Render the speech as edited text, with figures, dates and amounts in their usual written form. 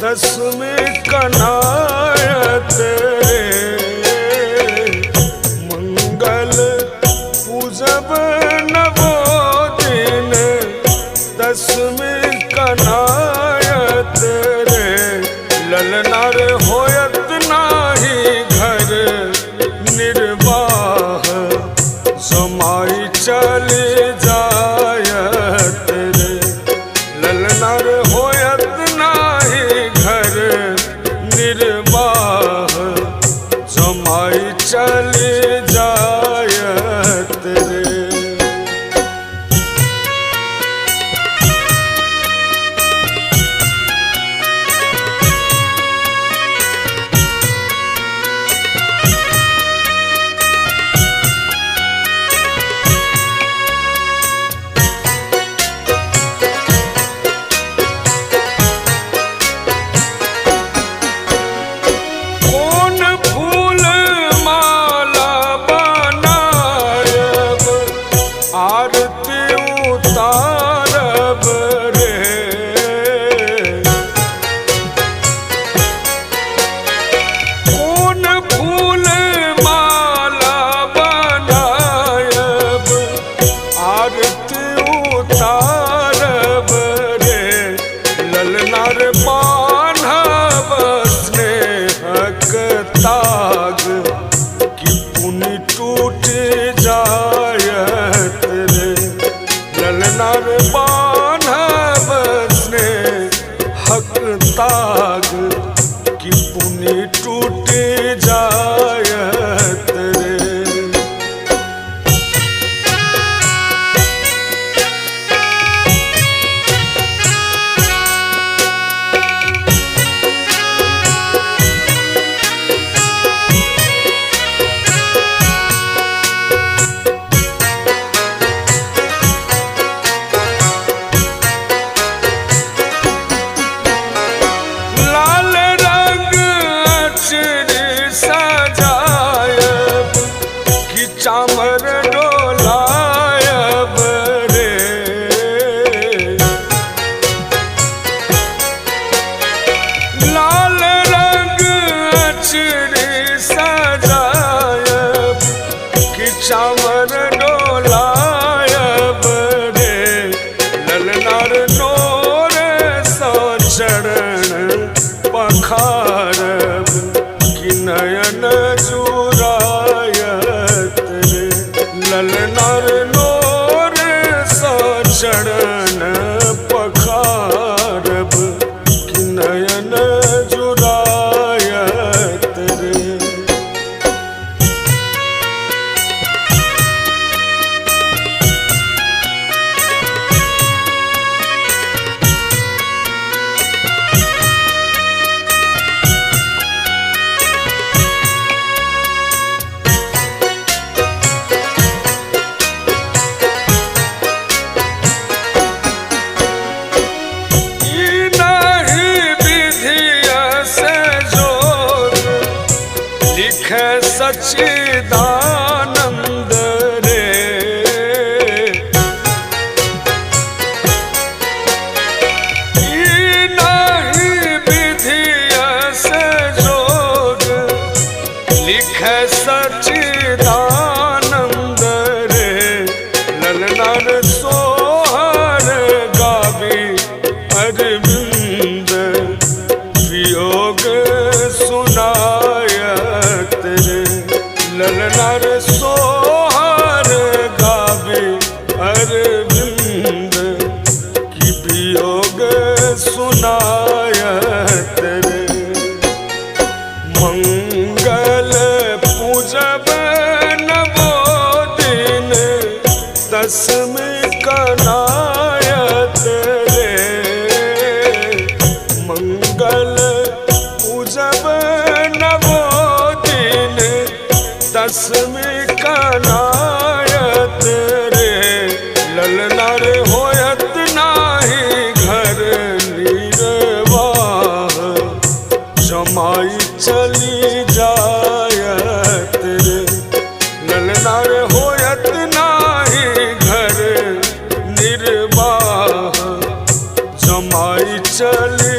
दसवीं कनायत रे मंगल पूजब नवो दिन दसवीं कनायत रे ललना रे होयत नाही घर निर्वाह जमाई चली जायत रे ललना रे होयत नाही घर निर्वाह जमाई चली जायत रे। ताग की पुनि टूट जायत रे ललना रे बान्हब स्नेहक ताग की पुनि टूट जायत रे। चामर डोलायब रे लाल रंग अचरी सजायब कि चामर डोलायब रे ललना रे नोर सो चरण पखारब कि नयन जुरायत ललना रे नोर सा चरण पखारब कि नयन जुरायत रे। सच्चिदानंद रे नहीं विधिय से जोग लिखे सच्चिदानंद रे ललना रे सोहर गावी अरविंद वियोग सुनायत रे ललना रे सोहर गावे अरविंद की वियोग सुनायत रे मंगल पूजब नवो दिन दसवीं कनायत रे मंगल पूजब नवो दिन दसवीं कनायत रे ललना रे होयत नाही घर निर्वाह जमाई चली जायत रे ललना रे होयत नाही घर निर्वाह जमाई चली